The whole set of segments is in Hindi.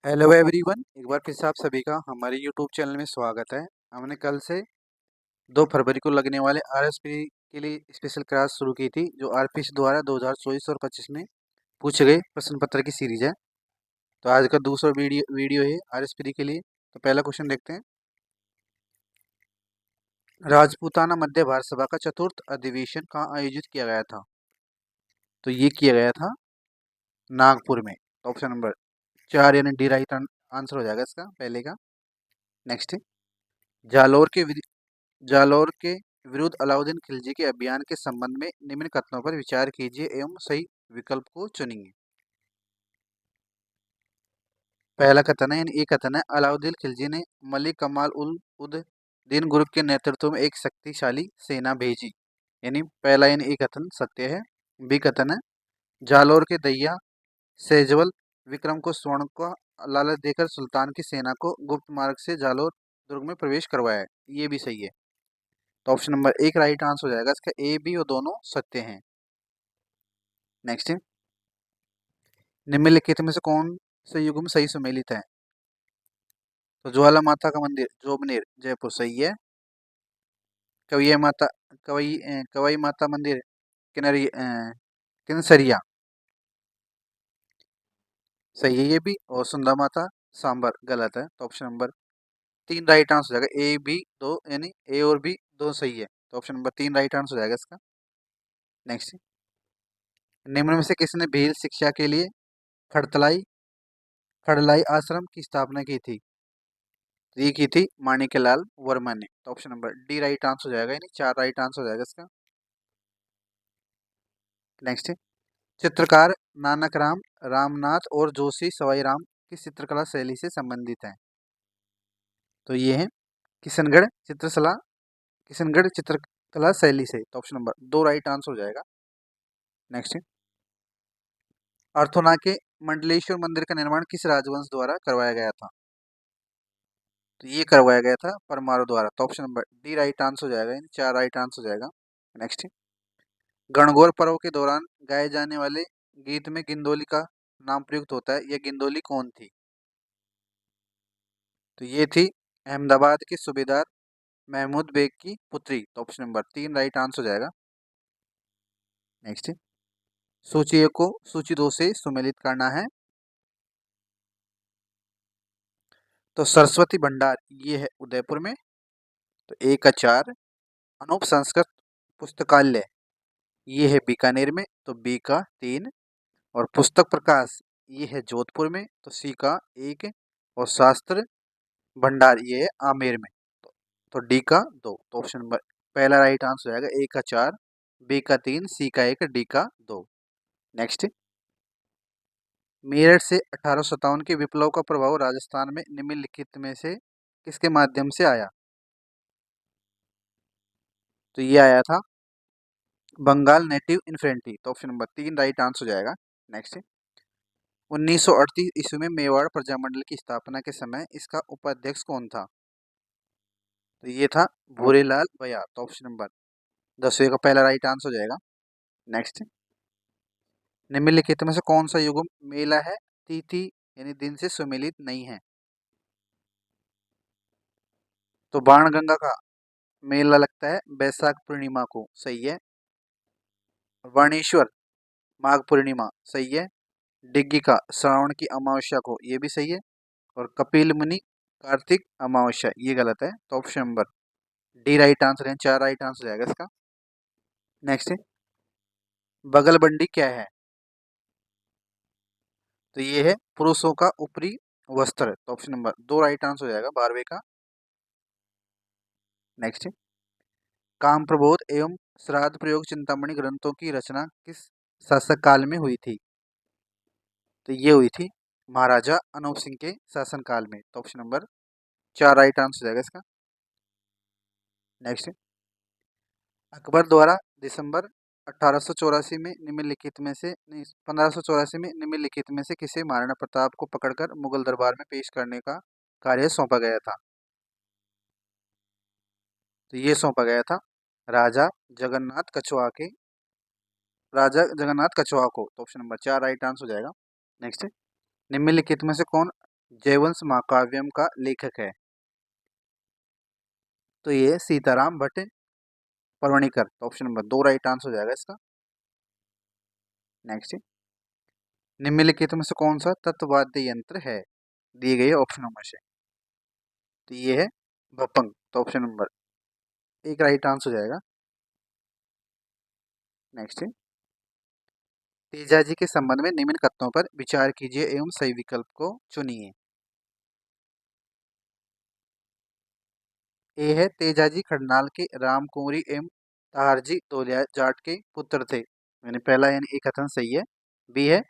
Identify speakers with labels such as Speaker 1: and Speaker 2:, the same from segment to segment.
Speaker 1: हेलो एवरीवन, एक बार फिर से आप सभी का हमारे यूट्यूब चैनल में स्वागत है। हमने कल से 2 फरवरी को लगने वाले आरएसपी के लिए स्पेशल क्लास शुरू की थी, जो आरपीसी द्वारा 2024 और 25 में पूछे गए प्रश्न पत्र की सीरीज है। तो आज का दूसरा वीडियो है आरएसपी के लिए। तो पहला क्वेश्चन देखते हैं। राजपूताना मध्य भारत सभा का चतुर्थ अधिवेशन कहाँ आयोजित किया गया था? तो ये किया गया था नागपुर में। तो ऑप्शन नंबर 4 यानी डी राइट आंसर हो जाएगा इसका पहले का। नेक्स्ट, जालोर के जालौर के विरुद्ध अलाउद्दीन खिलजी के अभियान के संबंध में निम्न कथनों पर विचार कीजिए एवं सही विकल्प को चुनिए। पहला कथन है, यानी ये कथन है, अलाउद्दीन खिलजी ने मलिक कमाल उद दीन गुरुक के नेतृत्व में एक शक्तिशाली सेना भेजी। यानी पहला यानी ये कथन सत्य है। बी कथन है, जालौर के दैया सेजवल विक्रम को स्वर्ण का लालच देकर सुल्तान की सेना को गुप्त मार्ग से जालौर दुर्ग में प्रवेश करवाया। ये भी सही है। तो ऑप्शन नंबर 1 राइट आंसर हो जाएगा इसका। ए बी और दोनों सत्य हैं। नेक्स्ट, निम्नलिखित में से कौन से युग में सही सुमेलित है? तो ज्वाला माता का मंदिर जोबनेर जयपुर सही है। कवैया माता कवई माता मंदिर किनसरिया सही है ये भी। और सुंदा माता सांबर गलत है। तो ऑप्शन नंबर 3 राइट आंसर हो जाएगा। ए बी दो यानी ए और बी दो सही है। तो ऑप्शन नंबर 3 राइट आंसर हो जाएगा इसका। नेक्स्ट, निम्न में से किसने भील शिक्षा के लिए खड़तलाई खड़लाई आश्रम की स्थापना की थी? तो ये की थी माणिक्यलाल वर्मा ने। तो option number D right answer हो जाएगा, यानी 4 राइट आंसर हो जाएगा इसका। नेक्स्ट, चित्रकार नानक राम रामनाथ और जोशी सवाई राम किस चित्रकला शैली से संबंधित हैं? तो ये है किशनगढ़ चित्रकला किशनगढ़ चित्रकला शैली से। तो ऑप्शन नंबर 2 राइट आंसर हो जाएगा। नेक्स्ट, अर्थोना के मंडलेश्वर मंदिर का निर्माण किस राजवंश द्वारा करवाया गया था? तो ये करवाया गया था परमार द्वारा। तो option number D right answer हो जाएगा, यानी 4 राइट आंसर हो जाएगा। नेक्स्ट, गणगौर पर्व के दौरान गाए जाने वाले गीत में गिंदोली का नाम प्रयुक्त होता है। यह गिंदोली कौन थी? तो ये थी अहमदाबाद के सूबेदार महमूद बेग की पुत्री। तो ऑप्शन नंबर 3 राइट आंसर हो जाएगा। नेक्स्ट, सूची 1 को सूची 2 से सुमेलित करना है। तो सरस्वती भंडार ये है उदयपुर में। तो ए का 4, अनूप संस्कृत पुस्तकालय ये है बीकानेर में। तो बी का 3, और पुस्तक प्रकाश ये है जोधपुर में। तो सी का 1, और शास्त्र भंडार ये है आमेर में। तो डी का 2। तो ऑप्शन नंबर पहला राइट आंसर हो जाएगा। ए का 4, बी का 3, सी का 1, डी का 2। नेक्स्ट, मेरठ से 1857 के विप्लव का प्रभाव राजस्थान में निम्नलिखित में से किसके माध्यम से आया? तो ये आया था बंगाल नेटिव इन्फेंट्री। तो ऑप्शन नंबर 3 राइट आंसर हो जाएगा। नेक्स्ट, 1938 ईस्वी में मेवाड़ प्रजामंडल की स्थापना के समय इसका उपाध्यक्ष कौन था? तो ये था भूरेलाल बयार। तो ऑप्शन नंबर 10वें का पहला राइट आंसर हो जाएगा। नेक्स्ट, निम्नलिखित में से कौन सा युग्म मेला है तिथि यानी दिन से सुमेलित नहीं है? तो बाणगंगा का मेला लगता है बैसाख पूर्णिमा को सही है। वाणेश्वर माघ पूर्णिमा सही है। डिग्गी का श्रावण की अमावस्या को ये भी सही है। और कपिल मुनि कार्तिक अमावस्या ये गलत है। तो option number D right answer है। 4 राइट आंसर जाएगा इसका। नेक्स्ट, बगलबंडी क्या है? तो ये है पुरुषों का ऊपरी वस्त्र। तो ऑप्शन नंबर 2 राइट आंसर हो जाएगा 12वें का। नेक्स्ट, काम प्रबोध एवं श्राद्ध प्रयोग चिंतामणि ग्रंथों की रचना किस शासक काल में हुई थी? तो ये हुई थी महाराजा अनूप सिंह के शासन काल में। तो ऑप्शन नंबर 4 राइट आंसर हो जाएगा इसका। नेक्स्ट, अकबर द्वारा दिसंबर 1884 में निम्नलिखित में से नहीं 1584 में निम्नलिखित में से किसे महाराणा प्रताप को पकड़कर मुगल दरबार में पेश करने का कार्य सौंपा गया था? तो ये सौंपा गया था राजा जगन्नाथ कछुआ के राजा जगन्नाथ कछुआ को। तो ऑप्शन नंबर 4 राइट आंसर हो जाएगा। नेक्स्ट, निम्नलिखित में से कौन जयवंश महाकाव्यम का लेखक है? तो ये सीताराम भट्ट परवणिकर। तो ऑप्शन नंबर 2 राइट आंसर हो जाएगा इसका। नेक्स्ट, निम्नलिखित में से कौन सा तत्वाद्य यंत्र है दिए गए ऑप्शनों में से? तो ये है भपंग। तो ऑप्शन नंबर 1 राइट आंसर हो जाएगा। नेक्स्ट, तेजाजी के संबंध में निम्न कथनों पर विचार कीजिए एवं सही विकल्प को चुनिए। ए है तेजाजी खडनाल के रामकुंवरी एवं तारजी तोलिया जाट के पुत्र थे, यानी पहला यानी एक कथन सही है। बी है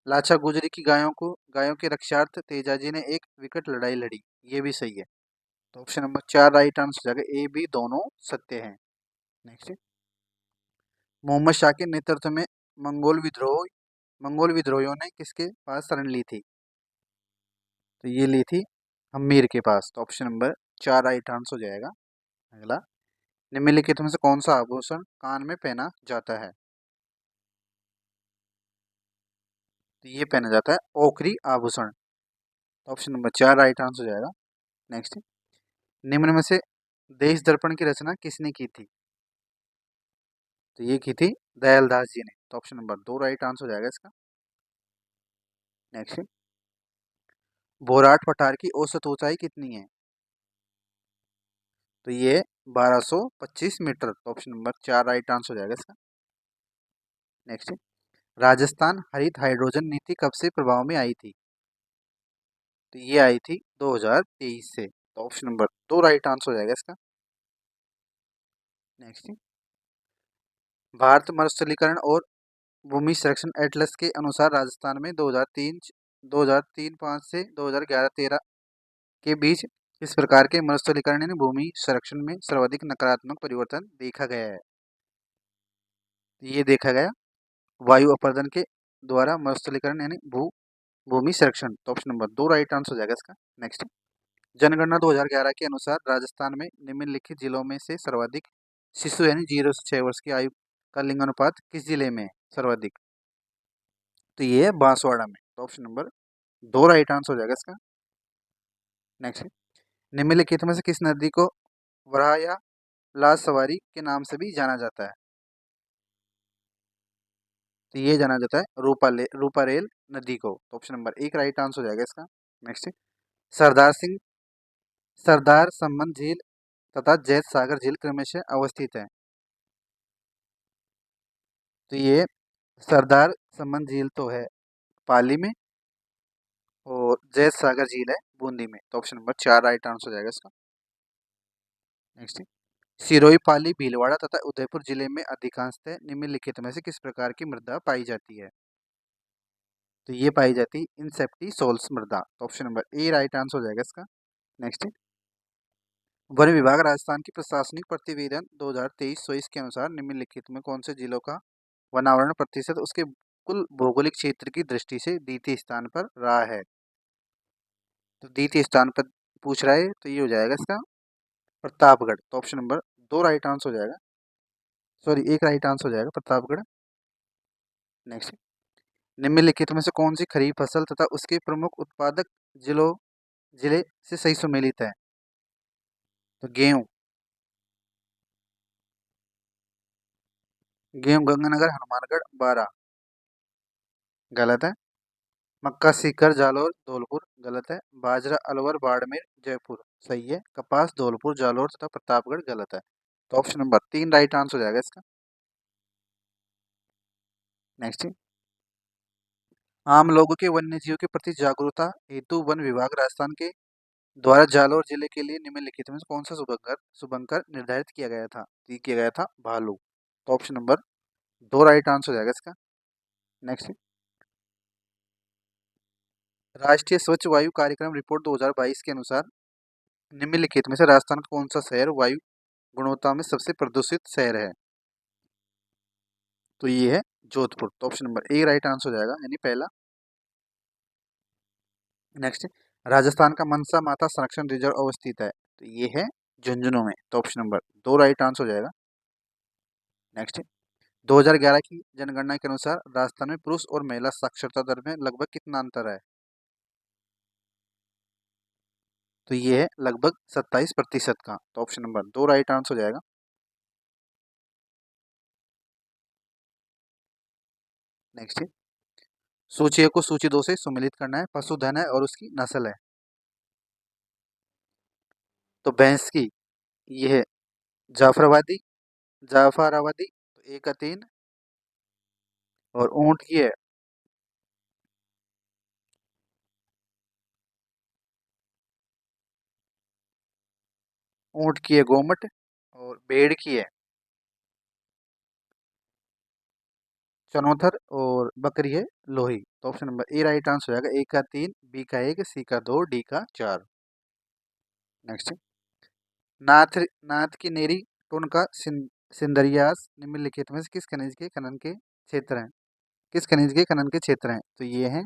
Speaker 1: लाचा गुजरी की गायों के रक्षार्थ तेजाजी ने एक विकट लड़ाई लड़ी, ये भी सही है। तो ऑप्शन नंबर 4 राइट आंसर हो जाएगा। ए बी दोनों सत्य हैं। नेक्स्ट, मोहम्मद शाह के नेतृत्व में मंगोल विद्रोहियों ने किसके पास शरण ली थी? तो ये ली थी हम्मीर के पास। तो ऑप्शन नंबर 4 राइट आंसर हो जाएगा। अगला, निम्नलिखित में से कौन सा आभूषण कान में पहना जाता है? तो ये पहना जाता है ओखरी आभूषण। ऑप्शन नंबर 4 राइट आंसर हो जाएगा। नेक्स्ट, निम्न में से देश दर्पण की रचना किसने की थी? तो ये की थी दयालदास जी ने। तो ऑप्शन नंबर 2 राइट आंसर हो जाएगा इसका। नेक्स्ट, बोराट पठार की औसत ऊंचाई कितनी है? तो ये 1225 मीटर। तो ऑप्शन नंबर 4 राइट आंसर हो जाएगा इसका। नेक्स्ट, राजस्थान हरित हाइड्रोजन नीति कब से प्रभाव में आई थी? तो ये आई थी 2023 से। तो ऑप्शन नंबर 2 राइट आंसर हो जाएगा इसका। नेक्स्ट, भारत मरुस्थलीकरण और भूमि संरक्षण एटलस के अनुसार राजस्थान में 2003-5 से 2011-13 के बीच इस प्रकार के मरुस्थलीकरण यानी भूमि संरक्षण में सर्वाधिक नकारात्मक परिवर्तन देखा गया है? ये देखा गया वायु अपरदन के द्वारा मरुस्थलीकरण यानी भूमि संरक्षण। तो ऑप्शन नंबर 2 राइट आंसर हो जाएगा इसका। नेक्स्ट, जनगणना 2011 के अनुसार राजस्थान में निम्नलिखित जिलों में से सर्वाधिक शिशु यानी 0 से 6 वर्ष की आयु का लिंगानुपात किस जिले में है सर्वाधिक? तो ये है बांसवाड़ा में। तो ऑप्शन नंबर 2 राइट आंसर हो जाएगा इसका। नेक्स्ट, निम्नलिखित में से किस नदी को वराह या लाल सवारी के नाम से भी जाना जाता है? तो ये जाना जाता है रूपारेल नदी को। तो ऑप्शन नंबर 1 राइट आंसर हो जाएगा इसका। नेक्स्ट, सरदार सिंह सरदार संबंध झील तथा जैत सागर झील क्रमशः अवस्थित है? तो ये सरदार संबंध झील तो है पाली में और जैत सागर झील है बूंदी में। तो ऑप्शन नंबर 4 राइट आंसर हो जाएगा इसका। नेक्स्ट, सिरोही पाली भीलवाड़ा तथा उदयपुर जिले में अधिकांशतः निम्नलिखित में से किस प्रकार की मृदा पाई जाती है? तो ये पाई जाती है इंसेप्टी सोल्स मृदा। तो option number A right answer हो जाएगा इसका। नेक्स्ट, वन विभाग राजस्थान की प्रशासनिक प्रतिवेदन 2023-24 के अनुसार निम्नलिखित में कौन से जिलों का वनावरण प्रतिशत उसके कुल भौगोलिक क्षेत्र की दृष्टि से द्वितीय स्थान पर रहा है? तो द्वितीय स्थान पर पूछ रहा है तो ये हो जाएगा इसका प्रतापगढ़। तो ऑप्शन नंबर 2 राइट आंसर हो जाएगा। सॉरी 1 राइट आंसर हो जाएगा प्रतापगढ़। नेक्स्ट, निम्नलिखित में से कौन सी खरीफ फसल तथा उसके प्रमुख उत्पादक जिलों जिले से सही सुमेलित है? तो गेहूं गेहूं गंगानगर हनुमानगढ़ बारा गलत है। मक्का सीकर जालौर धौलपुर गलत है। बाजरा अलवर बाड़मेर जयपुर सही है। कपास धौलपुर जालौर तथा प्रतापगढ़ गलत है। तो ऑप्शन नंबर 3 राइट आंसर हो जाएगा इसका। नेक्स्ट, आम लोगों के वन्य जीव के प्रति जागरूकता हेतु वन विभाग राजस्थान के द्वारा जालौर जिले के लिए निम्नलिखित में से कौन सा शुभंकर निर्धारित किया गया था? ये किया गया था भालू। तो ऑप्शन नंबर 2 राइट आंसर हो जाएगा इसका। नेक्स्ट, राष्ट्रीय स्वच्छ वायु कार्यक्रम रिपोर्ट 2022 के अनुसार निम्नलिखित में से राजस्थान का कौन सा शहर वायु गुणवत्ता में सबसे प्रदूषित शहर है? तो ये है जोधपुर। तो option number A right answer हो जाएगा यानी पहला। नेक्स्ट, राजस्थान का मनसा माता संरक्षण रिजर्व अवस्थित है? तो ये है झुंझुनू में। तो ऑप्शन नंबर 2 राइट आंसर हो जाएगा। नेक्स्ट, 2011 की जनगणना के अनुसार राजस्थान में पुरुष और महिला साक्षरता दर में लगभग कितना अंतर है? तो ये है लगभग 27% का। तो ऑप्शन नंबर 2 राइट आंसर हो जाएगा। नेक्स्ट है, सूची 1 को सूची 2 से सुमेलित करना है। पशुधन है और उसकी नस्ल है। तो भैंस की ये है जाफराबादी, जाफराबादी, तो 1 का 3। और ऊंट की है, ऊंट की है गोमट। और भेड़ की है चनोथर। और बकरी है लोही। तो option number A right answer हो जाएगा। ए का 3, बी का 1, सी का 2, डी का 4। नेक्स्ट, नाथ नाथ की नेरी टोन का सिंदरियास निम्नलिखित में से किस खनिज के खनन के क्षेत्र हैं? किस खनिज के खनन के क्षेत्र हैं? तो ये हैं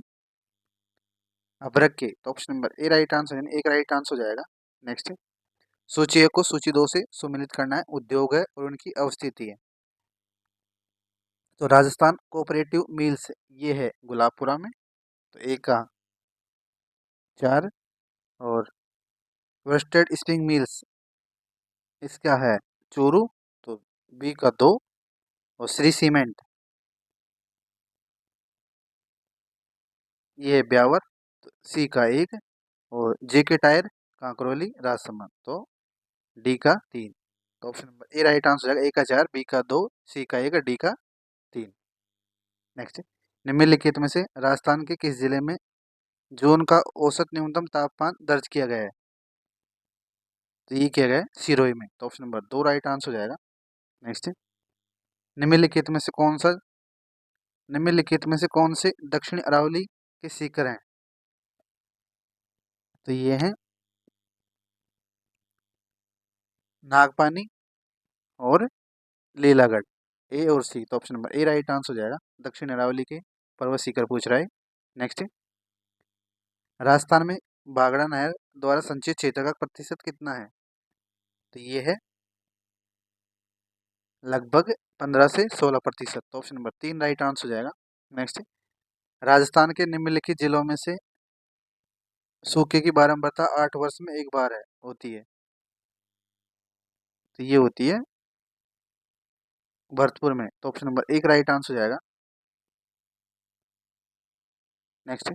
Speaker 1: अभ्रक के। तो option number A right answer, यानी एक राइट आंसर हो जाएगा। नेक्स्ट, सूची 1 को सूची 2 से सुमेलित करना है। उद्योग है और उनकी अवस्थिति है। तो राजस्थान कोऑपरेटिव मिल्स ये है गुलाबपुरा में। तो ए का 4। और वेस्टेड स्प्रिंग मिल्स इसका है चूरू। तो बी का 2। और श्री सीमेंट ये है ब्यावर। तो सी का 1। और जे के टायर कांकरोली राजसमंद। तो डी का 3। तो option number A right answer हो जाएगा। ए का 4, बी का 2, सी का 1, डी का 3। नेक्स्ट, निम्नलिखित में से राजस्थान के किस जिले में जून का औसत न्यूनतम तापमान दर्ज किया गया है? तो ये किया गया है सिरोही में। तो ऑप्शन नंबर 2 राइट आंसर हो जाएगा। नेक्स्ट, निम्नलिखित में से कौन सा निम्नलिखित में से कौन से दक्षिण अरावली के शिखर हैं? तो ये हैं नागपानी और लीलागढ़। ए और सी। तो option number A right answer हो जाएगा। दक्षिण अरावली के पर्वत शिखर पूछ रहा है। नेक्स्ट, राजस्थान में बागड़ा नहर द्वारा संचित क्षेत्र का प्रतिशत कितना है? तो ये है लगभग 15 से 16%। तो ऑप्शन नंबर 3 राइट आंसर हो जाएगा। नेक्स्ट, राजस्थान के निम्नलिखित जिलों में से सूखे की बारंबारता 8 वर्ष में एक बार है होती है। तो ये होती है भरतपुर में। तो ऑप्शन नंबर 1 राइट आंसर हो जाएगा। नेक्स्ट,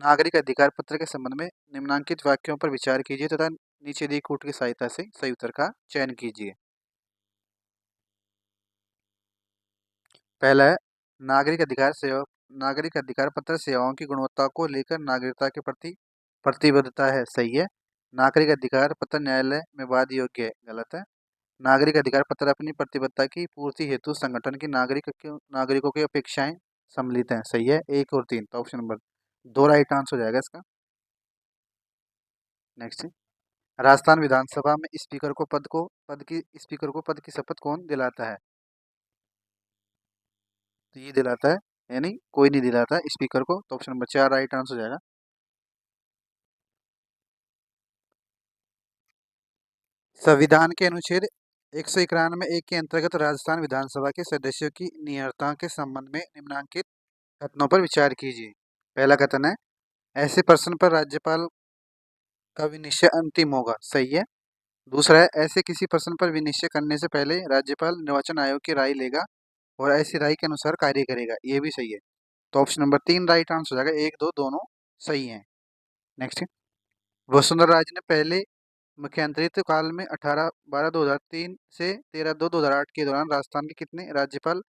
Speaker 1: नागरिक अधिकार पत्र के संबंध में निम्नांकित वाक्यों पर विचार कीजिए तथा नीचे दी कूट की सहायता से सही उत्तर का चयन कीजिए। पहला है, नागरिक अधिकार सेवा नागरिक अधिकार पत्र सेवाओं की गुणवत्ता को लेकर नागरिकता के प्रति प्रतिबद्धता है। सही है। नागरिक अधिकार पत्र न्यायालय में वाद योग्य है। गलत है। नागरिक अधिकार पत्र अपनी प्रतिबद्धता की पूर्ति हेतु संगठन की नागरिकों की अपेक्षाएं सम्मिलित हैं। सही है। 1 और 3। तो ऑप्शन नंबर 2 राइट आंसर हो जाएगा इसका। नेक्स्ट, राजस्थान विधानसभा में स्पीकर को पद की शपथ कौन दिलाता है? तो ये दिलाता है, यानी कोई नहीं दिलाता स्पीकर को। तो ऑप्शन नंबर 4 राइट आंसर हो जाएगा। संविधान के अनुच्छेद 191 के अंतर्गत राजस्थान विधानसभा के सदस्यों की नियरता के संबंध में निम्नांकित कथनों पर विचार कीजिए। पहला कथन है, ऐसे प्रश्न पर राज्यपाल का विनिश्चय अंतिम होगा। सही है। दूसरा है, ऐसे किसी प्रश्न पर विनिश्चय करने से पहले राज्यपाल निर्वाचन आयोग की राय लेगा और ऐसी राय के अनुसार कार्य करेगा। ये भी सही है। तो ऑप्शन नंबर 3 राइट आंसर हो जाएगा। 1, 2 दोनों सही हैं। नेक्स्ट, वसुंधरा राजे ने पहले मुख्यमंत्रित्व काल में 18/12/2003 से 13/2/2008 के दौरान राजस्थान के कितने राज्यपाल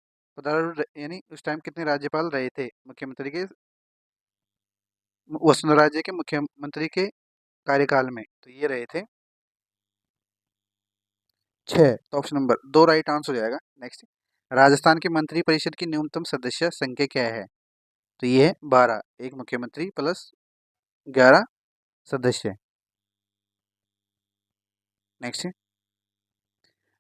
Speaker 1: यानी उस टाइम कितने राज्यपाल रहे थे मुख्यमंत्री के वसुंधरा राजे के मुख्यमंत्री के कार्यकाल में? तो ये रहे थे 6। तो ऑप्शन नंबर 2 राइट आंसर हो जाएगा। नेक्स्ट, राजस्थान की मंत्री परिषद की न्यूनतम सदस्य संख्या क्या है? तो ये है 12। एक मुख्यमंत्री प्लस 11 सदस्य। नेक्स्ट,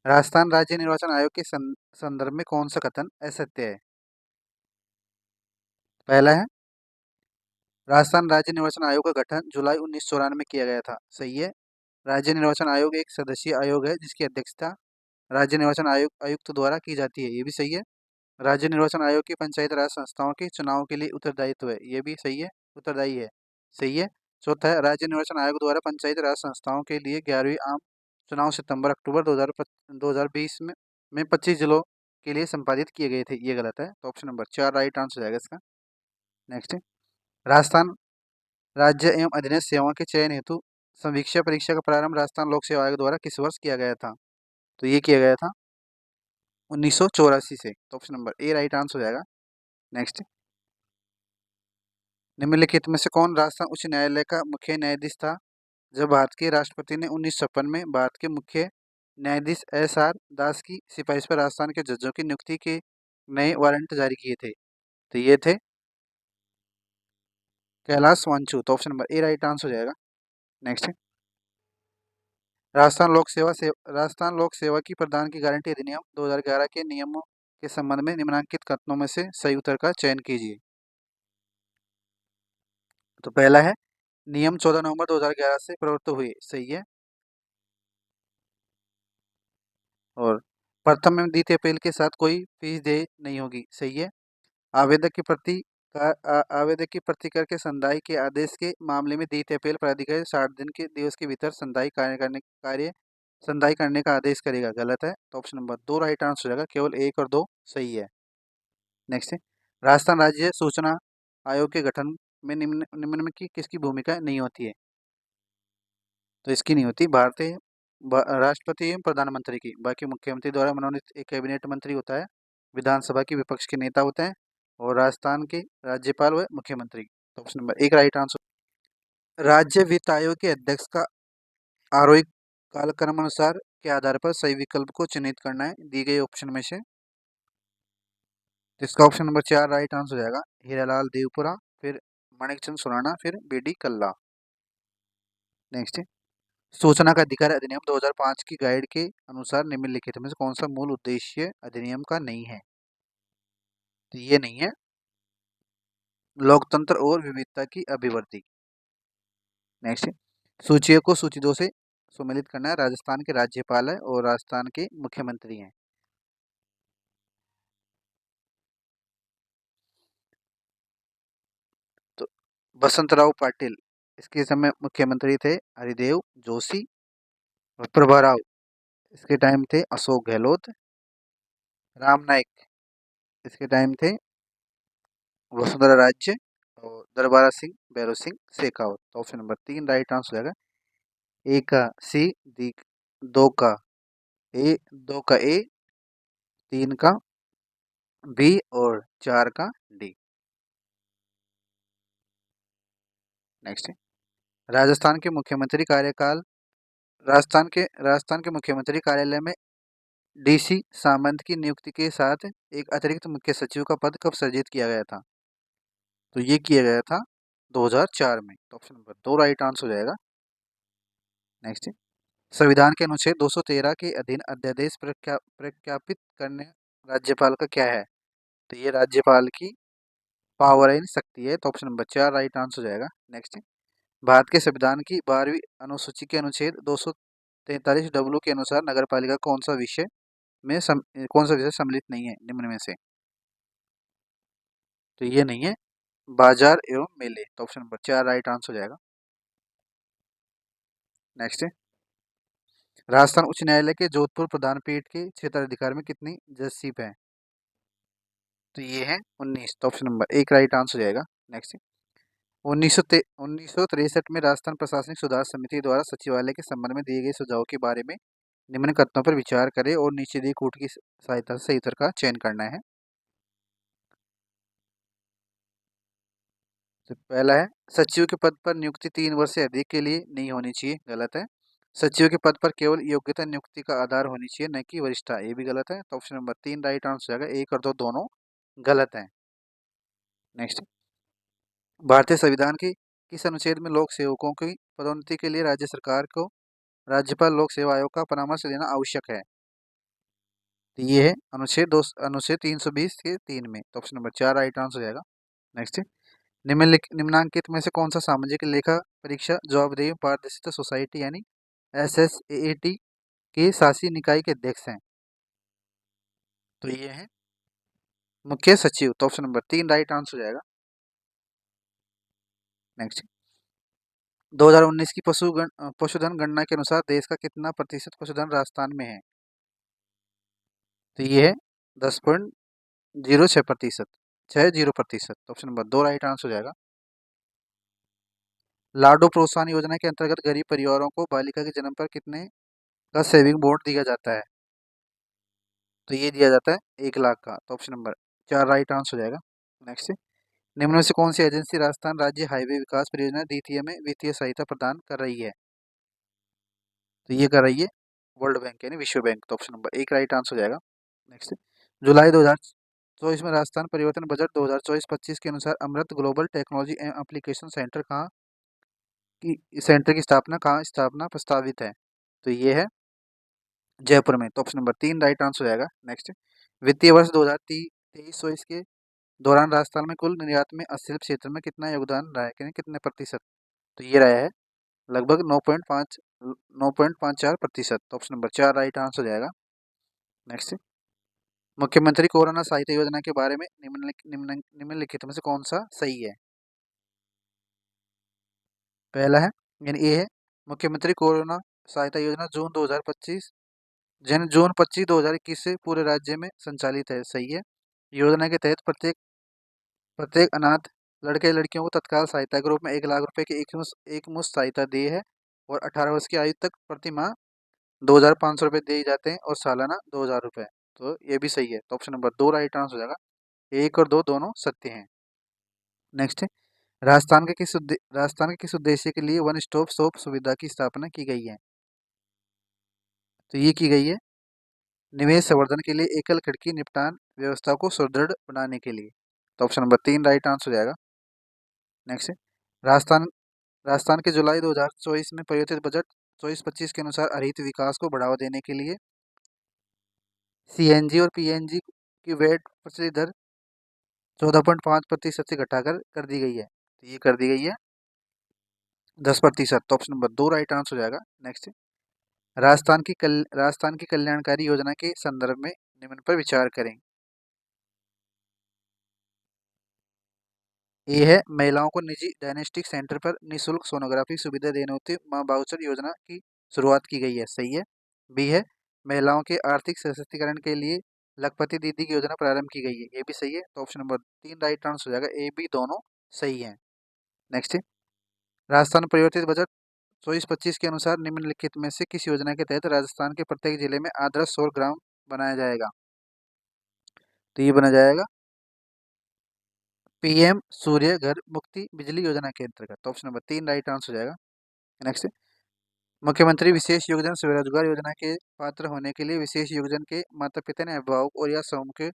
Speaker 1: राजस्थान राज्य निर्वाचन आयोग के संदर्भ में कौन सा कथन असत्य है? पहला है, राजस्थान राज्य निर्वाचन आयोग का गठन जुलाई 1994 में किया गया था। सही है। राज्य निर्वाचन आयोग एक सदस्यीय आयोग है जिसकी अध्यक्षता राज्य निर्वाचन आयुक्त द्वारा की जाती है। ये भी सही है। राज्य निर्वाचन आयोग की पंचायत राज संस्थाओं के चुनाव के लिए उत्तरदायित्व है। ये भी सही है, उत्तरदायी है। सही है। चौथा है राज्य निर्वाचन आयोग द्वारा पंचायती राज संस्थाओं के लिए 11वीं आम चुनाव सितंबर अक्टूबर 2020 में 25 जिलों के लिए संपादित किए गए थे। ये गलत है, तो ऑप्शन नंबर 4 राइट आंसर हो जाएगा इसका। नेक्स्ट, राजस्थान राज्य एवं अधीनस्थ सेवाओं के चयन हेतु समीक्षा परीक्षा का प्रारंभ राजस्थान लोक सेवा आयोग द्वारा किस वर्ष किया गया था? तो ये किया गया था 1984 से, तो option number A right answer हो जाएगा। नेक्स्ट, निम्नलिखित में से कौन राजस्थान उच्च न्यायालय का मुख्य न्यायाधीश था जब भारत के राष्ट्रपति ने 1956 में भारत के मुख्य न्यायाधीश एस आर दास की सिफारिश पर राजस्थान के जजों की नियुक्ति के नए वारंट जारी किए थे? तो ये थे कैलाश वांचू, तो option number A right answer हो जाएगा। नेक्स्ट, राजस्थान लोक सेवा की प्रदान की गारंटी अधिनियम 2011 के नियमों के संबंध में निम्नलिखित कथनों में से सही उत्तर का चयन कीजिए। तो पहला है नियम 14 नवंबर 2011 से प्रवृत्त हुए, सही है। और प्रथम एवं द्वितीय अपील के साथ कोई फीस देय नहीं होगी, सही है। आवेदक की प्रति आवेदक की प्रतिकर के संदाई के आदेश के मामले में द्वितीय अपील प्राधिकारी 60 दिन के दिवस के भीतर संदाई करने का आदेश करेगा, गलत है। तो ऑप्शन नंबर 2 राइट आंसर हो जाएगा, केवल 1 और 2 सही है। नेक्स्ट है राजस्थान राज्य सूचना आयोग के गठन में निम्न में की किसकी भूमिका नहीं होती है? तो इसकी नहीं होती, भारतीय राष्ट्रपति एवं प्रधानमंत्री की। बाकी मुख्यमंत्री द्वारा मनोनीत एक कैबिनेट मंत्री होता है, विधानसभा के विपक्ष के नेता होते हैं, और राजस्थान के राज्यपाल व मुख्यमंत्री। तो ऑप्शन नंबर 1 राइट आंसर। राज्य वित्त आयोग के अध्यक्ष का आरोही कालक्रम अनुसार के आधार पर सही विकल्प को चिन्हित करना है दी गई ऑप्शन में से। तो इसका ऑप्शन नंबर 4 राइट आंसर हो जाएगा, हीरालाल देवपुरा, फिर माणिकचंद सुराणा, फिर बीडी कल्ला। नेक्स्ट, सूचना का अधिकार अधिनियम 2005 की गाइड के अनुसार निम्नलिखित में से कौन सा मूल उद्देश्य अधिनियम का नहीं है? तो ये नहीं है लोकतंत्र और विविधता की अभिवृद्धि। नेक्स्ट, सूचियों को सूची 2 से सम्मिलित करना है, राजस्थान के राज्यपाल है और राजस्थान के मुख्यमंत्री हैं। तो बसंतराव पाटिल इसके समय मुख्यमंत्री थे, हरिदेव जोशी, और प्रभाराव इसके टाइम थे अशोक गहलोत, राम नाईक इसके टाइम थे वसुंधरा राज्य, और दरबारा सिंह भैरव सिंह शेखावत। तो ऑप्शन नंबर 3 राइट आंसर हो जाएगा। ए का सी, दी 2 का ए, 2 का ए, 3 का बी और 4 का डी। नेक्स्ट है राजस्थान के मुख्यमंत्री कार्यकाल राजस्थान के मुख्यमंत्री कार्यालय में डीसी सामंत की नियुक्ति के साथ एक अतिरिक्त मुख्य सचिव का पद कब सृजित किया गया था? तो ये किया गया था 2004 में। तो ऑप्शन नंबर 2 राइट आंसर हो जाएगा। नेक्स्ट, संविधान के अनुच्छेद 213 के अधीन अध्यादेश प्रख्यापित करने राज्यपाल का क्या है? तो ये राज्यपाल की पावर है, शक्ति है। तो ऑप्शन नंबर 4 राइट आंसर हो जाएगा। नेक्स्ट, भारत के संविधान की 12वीं अनुसूची के अनुच्छेद 243 डब्ल्यू के अनुसार नगरपालिका कौन सा विषय सम्मिलित नहीं है निम्न में से? तो ये नहीं है बाजार एवं मेले। तो ऑप्शन नंबर 4 राइट आंसर हो जाएगा। नेक्स्ट है राजस्थान उच्च न्यायालय के जोधपुर प्रधान पीठ के क्षेत्राधिकार में कितनी जजशिप है? तो ये है 19। तो ऑप्शन नंबर 1 राइट आंसर हो जाएगा। नेक्स्ट, 1963 में राजस्थान प्रशासनिक सुधार समिति द्वारा सचिवालय के संबंध में दिए गए सुझाव के बारे में निम्न कथनों पर विचार करें और नीचे दिए कूट की सहायता से सही उत्तर का चयन करना है। तो पहला है सचिव के पद पर नियुक्ति 3 वर्ष से अधिक के लिए नहीं होनी चाहिए, गलत है। सचिव के पद पर केवल योग्यता नियुक्ति का आधार होनी चाहिए, न कि वरिष्ठता, ये भी गलत है। तो ऑप्शन नंबर 3 राइट आंसर हो जाएगा, 1 और 2 दोनों गलत हैं। नेक्स्ट, भारतीय संविधान की किस अनुच्छेद में लोक सेवकों की पदोन्नति के लिए राज्य सरकार को राज्यपाल लोक सेवा आयोग का परामर्श लेना आवश्यक है? तो ये है अनुच्छेद 320 के 3 में। तो ऑप्शन नंबर 4 राइट आंसर हो जाएगा। नेक्स्ट, निम्नांकित में से कौन सा सामाजिक लेखा परीक्षा जवाबदेही पारदर्शिता सोसाइटी यानी SSAAT के शासी निकाय के अध्यक्ष हैं? तो ये है मुख्य सचिव। तो ऑप्शन नंबर 3 राइट आंसर हो जाएगा। नेक्स्ट, 2019 की पशुधन गणना के अनुसार देश का कितना प्रतिशत पशुधन राजस्थान में है? तो ये है 10.06%, 60%। ऑप्शन नंबर 2 राइट आंसर हो जाएगा। लाडो प्रोत्साहन योजना के अंतर्गत गरीब परिवारों को बालिका के जन्म पर कितने का सेविंग बोर्ड दिया जाता है? तो ये दिया जाता है 1 लाख का। तो ऑप्शन नंबर 4 राइट आंसर हो जाएगा। नेक्स्ट, निम्न में से कौन सी एजेंसी राजस्थान राज्य हाईवे विकास परियोजना द्वितीय में वित्तीय सहायता प्रदान कर रही है? तो ये कर रही है वर्ल्ड बैंक यानी विश्व बैंक। तो ऑप्शन नंबर 1 राइट आंसर हो जाएगा। नेक्स्ट, जुलाई 2024 में राजस्थान परिवर्तन बजट 2024-25 के अनुसार अमृत ग्लोबल टेक्नोलॉजी एवं एप्लीकेशन सेंटर की स्थापना प्रस्तावित है? तो ये है जयपुर में। तो ऑप्शन नंबर 3 राइट आंसर हो जाएगा। नेक्स्ट, वित्तीय वर्ष 2023-24 के दौरान राजस्थान में कुल निर्यात में शिल्प क्षेत्र में कितना योगदान रहा है, यानी कितने प्रतिशत? तो ये रहा है लगभग 9.54%। तो ऑप्शन नंबर 4 राइट आंसर हो जाएगा। नेक्स्ट, मुख्यमंत्री कोरोना सहायता योजना के बारे में निम्नलिखित में से कौन सा सही है? पहला है यानी ए है, मुख्यमंत्री कोरोना सहायता योजना जून 25 2021 से पूरे राज्य में संचालित है। सही है। योजना के तहत प्रत्येक प्रत्येक अनाथ लड़के लड़कियों को तत्काल सहायता के रूप में 1 लाख रुपए की एक मुश्त सहायता दी है और 18 वर्ष की आयु तक प्रति माह 2,500 रुपये दिए जाते हैं और सालाना 2,000 रुपये। तो ये भी सही है। तो ऑप्शन नंबर 2 राइट आंसर हो जाएगा। 1 और 2 दोनों सत्य हैं। नेक्स्ट, राजस्थान के किस उद्देश्य के लिए वन स्टॉप शॉप सुविधा की स्थापना की गई है? तो ये की गई है निवेश संवर्धन के लिए एकल खिड़की निपटान व्यवस्था को सुदृढ़ बनाने के लिए। तो ऑप्शन नंबर 3 राइट आंसर हो जाएगा। नेक्स्ट, राजस्थान राजस्थान के जुलाई 2024 में परिवर्तित बजट 24-25 के अनुसार हरित विकास को बढ़ावा देने के लिए सीएनजी और पीएनजी की वैट सब्सिडी दर 14.5% से घटाकर कर दी गई है। तो ये कर दी गई है 10%। तो ऑप्शन नंबर 2 राइट आंसर हो जाएगा। नेक्स्ट, राजस्थान की कल्याणकारी योजना के संदर्भ में निम्न पर विचार करें। ये है महिलाओं को निजी डायग्नोस्टिक सेंटर पर निःशुल्क सोनोग्राफी सुविधा देने होती मां बाउचर योजना की शुरुआत की गई है। सही है। बी है, महिलाओं के आर्थिक सशक्तिकरण के लिए लखपति दीदी की योजना प्रारंभ की गई है। ये भी सही है। तो ऑप्शन नंबर 3 राइट आंसर हो जाएगा। ए बी दोनों सही है। नेक्स्ट, राजस्थान परिवर्तित बजट 24-25 के अनुसार निम्नलिखित में से किस योजना के तहत राजस्थान के प्रत्येक जिले में आदर्श सौर ग्राम बनाया जाएगा? तो ये बना जाएगा पीएम सूर्य घर मुक्ति बिजली योजना के अंतर्गत। तो ऑप्शन नंबर 3 राइट आंसर हो जाएगा। नेक्स्ट, मुख्यमंत्री विशेष योगदान स्वरोजगार योजना के पात्र होने के लिए विशेष योगदान के माता पिता ने अभिभावक और या समूह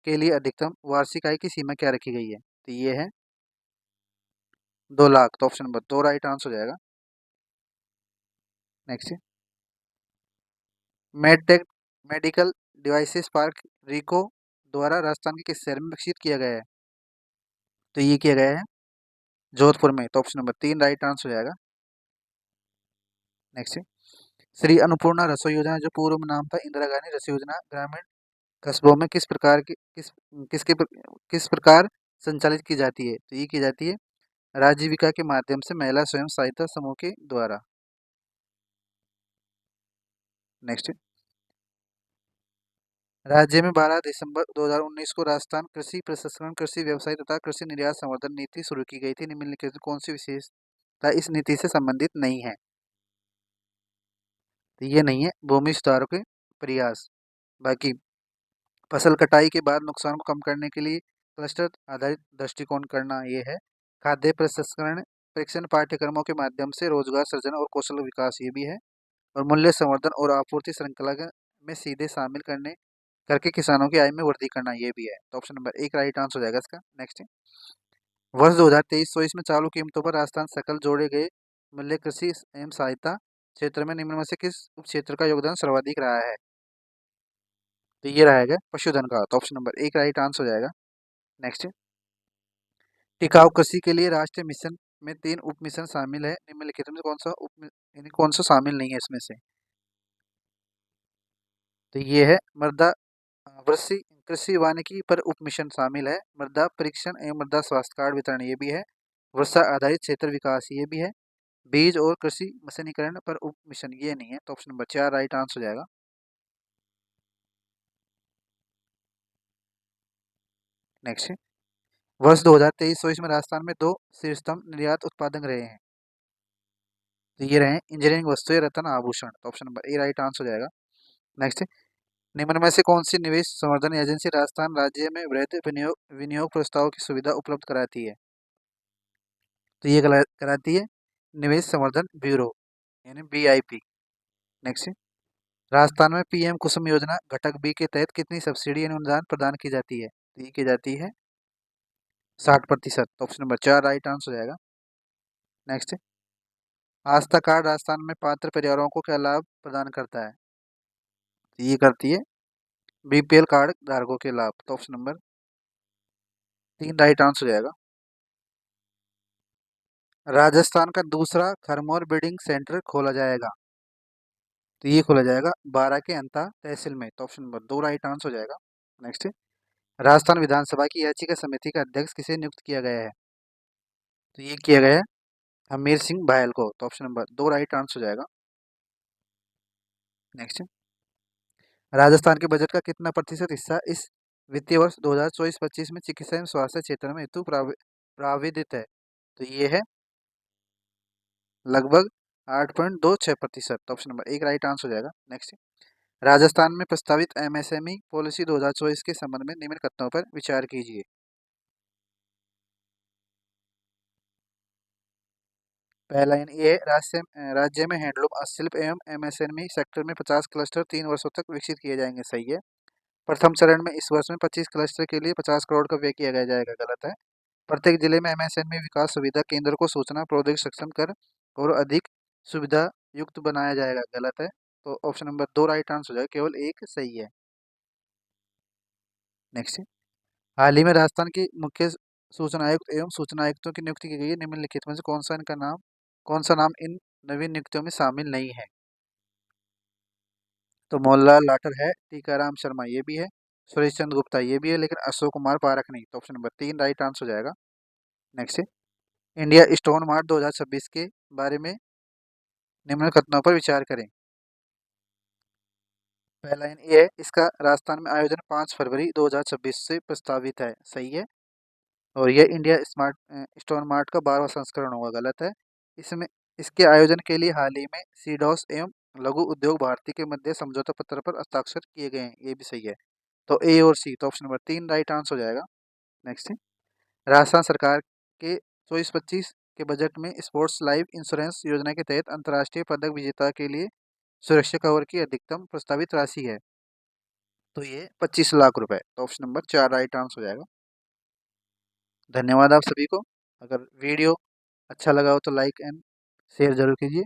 Speaker 1: के लिए अधिकतम वार्षिक आय की सीमा क्या रखी गई है? तो ये है 2 लाख। तो ऑप्शन नंबर 2 राइट आंसर हो जाएगा। Next, Medtech medical devices park RIICO द्वारा राजस्थान के किस शहर में विकसित किया गया है? तो ये किया गया है जोधपुर में। तो ऑप्शन नंबर 3 राइट आंसर हो जाएगा। नेक्स्ट, श्री अन्नपूर्णा रसोई योजना जो पूर्व नाम था इंदिरा गांधी रसोई योजना ग्रामीण कस्बों में किसके किस प्रकार संचालित की जाती है? तो ये की जाती है राजीविका के माध्यम से महिला स्वयं सहायता समूह के द्वारा। नेक्स्ट, राज्य में 12 दिसंबर 2019 को राजस्थान कृषि प्रसंस्करण कृषि व्यवसाय तथा कृषि निर्यात संवर्धन नीति शुरू की गई थी। निम्नलिखित में कौन सी विशेषता इस नीति से संबंधित नहीं है? तो ये नहीं है भूमि सुधार के प्रयास। बाकी फसल कटाई के बाद नुकसान को कम करने के लिए क्लस्टर आधारित दृष्टिकोण करना ये है। खाद्य प्रसंस्करण परीक्षण पाठ्यक्रमों के माध्यम से रोजगार सृजन और कौशल विकास ये भी है। और मूल्य संवर्धन और आपूर्ति श्रृंखला में सीधे शामिल करने करके किसानों की आय में वृद्धि करना ये भी है। तो ऑप्शन नंबर 1 राइट आंसर हो जाएगा इसका। नेक्स्ट, वर्ष 2023-24 में चालू कीमतों पर राजस्थान सकल जोड़े गए मूल्य कृषि एवं सहायता क्षेत्र में निम्न में से किस उप क्षेत्र का योगदान सर्वाधिक रहा है? तो ये रहेगा पशुधन का। तो ऑप्शन नंबर 1 राइट आंसर हो जाएगा। नेक्स्ट, टिकाऊ कृषि के लिए राष्ट्रीय मिशन में 3 उप मिशन शामिल है। निम्नलिखित में कौन सा शामिल नहीं है इसमें से? तो ये है मृदा कृषि कृषि वानिकी पर उप मिशन शामिल है। मृदा परीक्षण एवं मृदा स्वास्थ्य कार्ड वितरण ये भी है। वर्षा आधारित क्षेत्र विकास ये भी है। बीज और कृषि मशीनीकरण पर उप मिशन, ये नहीं है, तो ऑप्शन नंबर 4 राइट आंसर हो जाएगा। नेक्स्ट, वर्ष 2023-24 में राजस्थान में दो शीर्षतम निर्यात उत्पादक रहे हैं। तो ये रहे इंजीनियरिंग वस्तुएं, रत्न, आभूषण, तो option number A right answer हो जाएगा। नेक्स्ट, निम्न में से कौन सी निवेश संवर्धन एजेंसी राजस्थान राज्य में वृहद विनियोग विनियोग प्रस्ताव की सुविधा उपलब्ध कराती है? तो ये कराती है निवेश संवर्धन ब्यूरो, यानी BIP। नेक्स्ट, राजस्थान में PM कुसुम योजना घटक बी के तहत कितनी सब्सिडी यानी अनुदान प्रदान की जाती है? तो ये की जाती है 60%, तो ऑप्शन नंबर 4 राइट आंसर हो जाएगा। नेक्स्ट, आस्था कार्ड राजस्थान में पात्र परिवारों को क्या लाभ प्रदान करता है? तो ये करती है BPL कार्ड धारकों के लाभ, तो ऑप्शन नंबर 3 राइट आंसर हो जाएगा। राजस्थान का दूसरा खरमोर बिल्डिंग सेंटर खोला जाएगा। तो ये खोला जाएगा 12 के अंता तहसील में, तो ऑप्शन नंबर 2 राइट आंसर हो जाएगा। नेक्स्ट, राजस्थान विधानसभा की याचिका समिति का अध्यक्ष किसे नियुक्त किया गया है? तो ये किया गया है हमीर सिंह भायल को, तो ऑप्शन नंबर 2 राइट आंसर हो जाएगा। नेक्स्ट, राजस्थान के बजट का कितना प्रतिशत हिस्सा इस वित्तीय वर्ष 2024-25 में चिकित्सा एवं स्वास्थ्य क्षेत्र में हेतु प्राविधित है? तो ये है लगभग 8.26%, तो ऑप्शन नंबर 1 राइट आंसर हो जाएगा। नेक्स्ट, राजस्थान में प्रस्तावित MSME पॉलिसी 2024 के संबंध में निम्न कथनों पर विचार कीजिए। पहला ये राज्य में हैंडलूम हस्तशिल्प एवं MSME सेक्टर में 50 क्लस्टर 3 वर्षों तक विकसित किए जाएंगे, सही है। प्रथम चरण में इस वर्ष में 25 क्लस्टर के लिए 50 करोड़ का व्यय किया जाएगा, गलत है। प्रत्येक जिले में MSME विकास सुविधा केंद्र को सूचना प्रौद्योगिकी सक्षम कर और अधिक सुविधा युक्त बनाया जाएगा, गलत है। तो ऑप्शन नंबर 2 राइट आंसर हो जाएगा, केवल एक सही है। नेक्स्ट, हाल ही में राजस्थान की मुख्य सूचना आयुक्त एवं सूचना आयुक्तों की नियुक्ति की गई है, निम्नलिखित में से कौन सा नाम इन नवीन नियुक्तियों में शामिल नहीं है? तो मोहनलाल लाठर है, टीकाराम शर्मा ये भी है, सुरेश चंद्र गुप्ता ये भी है, लेकिन अशोक कुमार पारख नहीं, तो ऑप्शन नंबर 3 राइट आंसर हो जाएगा। नेक्स्ट, इंडिया स्टोन मार्ट 2026 के बारे में निम्न कथनों पर विचार करें। पहला ये है, इसका राजस्थान में आयोजन 5 फरवरी 2026 से प्रस्तावित है, सही है। और यह इंडिया स्टोन मार्ट का 12वां संस्करण होगा, गलत है। इसमें इसके आयोजन के लिए हाल ही में सीडॉस एवं लघु उद्योग भारती के मध्य समझौता पत्र पर हस्ताक्षर किए गए हैं, ये भी सही है। तो ए और सी, तो ऑप्शन नंबर 3 राइट आंसर हो जाएगा। नेक्स्ट, राजस्थान सरकार के 24-25 के बजट में स्पोर्ट्स लाइफ इंश्योरेंस योजना के तहत अंतर्राष्ट्रीय पदक विजेता के लिए सुरक्षा कवर की अधिकतम प्रस्तावित राशि है। तो ये 25 लाख रुपए, तो ऑप्शन नंबर 4 राइट आंसर हो जाएगा। धन्यवाद आप सभी को। अगर वीडियो अच्छा लगा हो तो लाइक एंड शेयर जरूर कीजिए।